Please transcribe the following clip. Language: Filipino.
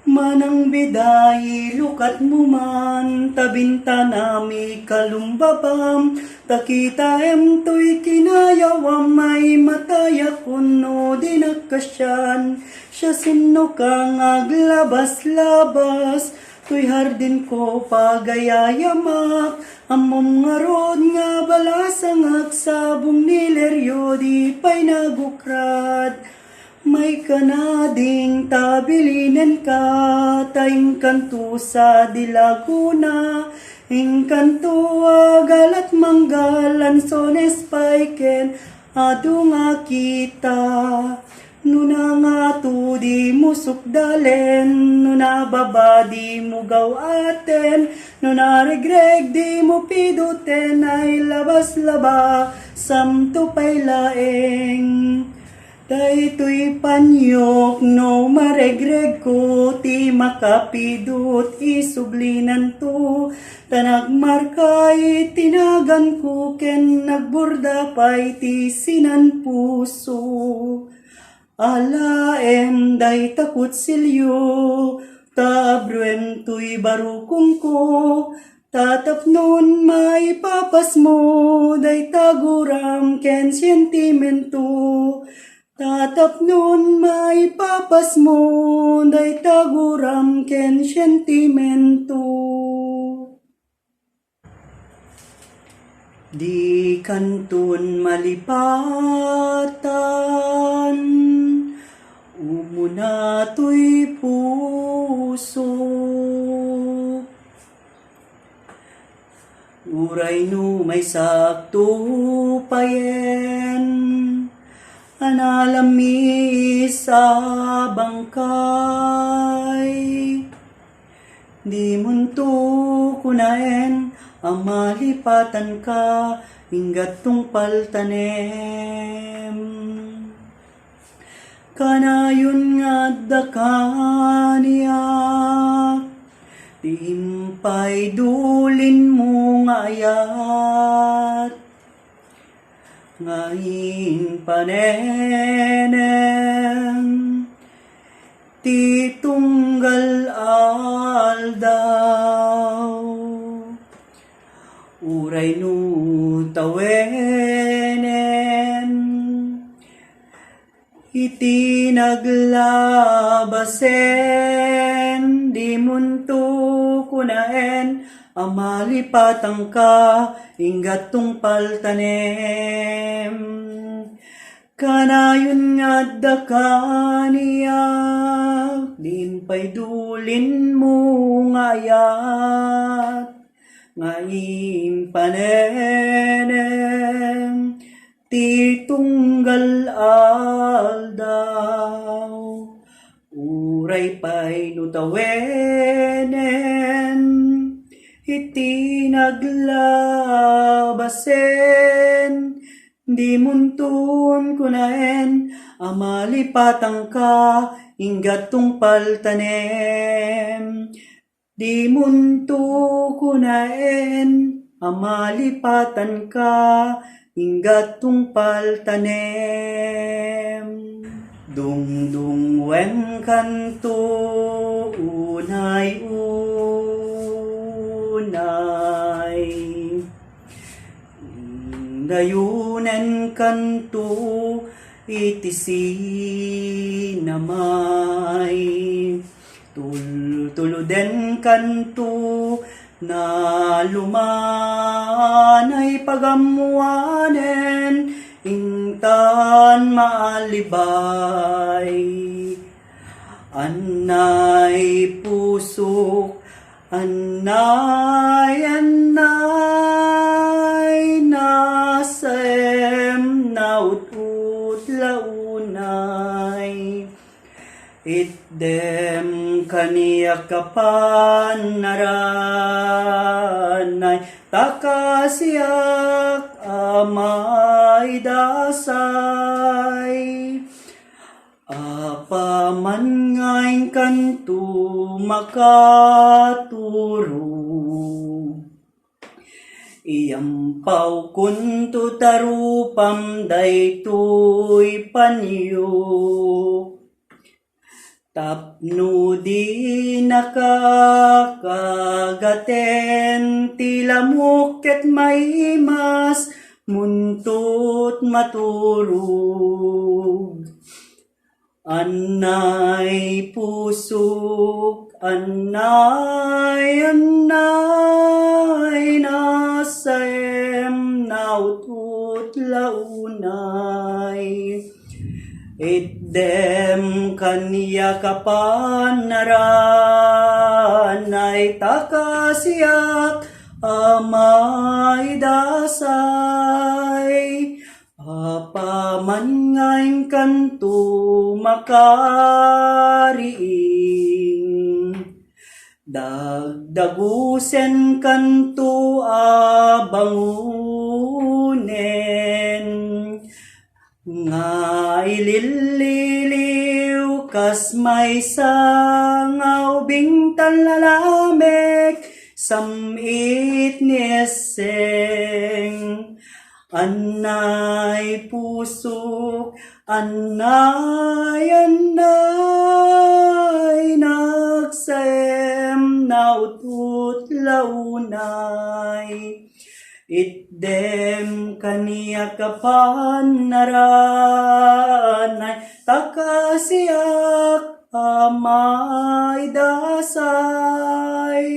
Manang biday, lukat mo man, tabinta nami kalumbabam, takita to'y kinayawam, may mataya kuno dinagkasyan, siya sino kang aglabas-labas, to'y hardin ko pagayayamak, amom nga rod nga balasang agsabong nileryo, di pa'y nagukrad. May kanading tabilinen ka, taing kanto sa dilaguna, ingkanto agalat manggalan sones paiken, adu nga kita. Nuna nga tu di musuk dalen, nuna baba di mo gawaten, nuna regreg di mo piduten, ay labas-laba, samto pa'y laeng. Daytoy panyok no maregreg ko, ti makapidot isublinan to, tanagmarkay tinagan ko, ken nagburda pa'y ti sinan puso. Alaem day takot silyo, tabruem tuy barukong ko, tatapnon may papas mo, day taguram ken sentimento. Tatapnon may papas mo, day taguram ken sentimento. Di kantun malipatan, umuna to'y puso. Uray no may sakto payen, analami sa bangkay. Di munto kunaen, ang malipatan ka, inggat tungpal tanem. Kanayon nga dakaniya, timpay dulin mo nga ayat. Ngayon panenem, titunggal aldaw, uray no tawenen, itinaglabasen, di munto kunaen, amalipatang ka, inggat tungpal tanem. Kanayon nga dakaniyak, din pa'y dulin mo ngayat. Ngayon panenem, titunggal aldaw, uray pa'y nutawenen, itinaglabasen, di muntun kunaen, amalipatang ka, inggat tungpal tanem. Di munto kunaen, amalipatan ka, inggat tungpal tanem. Dungdung wen kanto, unay-unay, dayunen kanto, itisi namay. Tuluden kanto, na lumanay pagamuanen, ingtan maalibay. Anay pusok, anay nasem naut-ut launay. Itdem kaniyak kapan naranay, takasiyak amay dasay. Apaman ngayon kanto makaturo, iyampaw kunto tarupam daytoy panyo. Tapno di nakakagaten, tila muket may mas muntot maturog. Anay pusok, anay nasayem nautut launay. Itdem kanya kapanaran ay takasiyak amay dasay. Apaman ngayon kanto makariing, dagdagusen kanto abangunen. Nga ililiw kas may sangaw bingtan lalamek samit niseng. Anay pusok, anay nagsayem nautut launay. Itdem kaniya kapanaranay takasiyak amay dasay.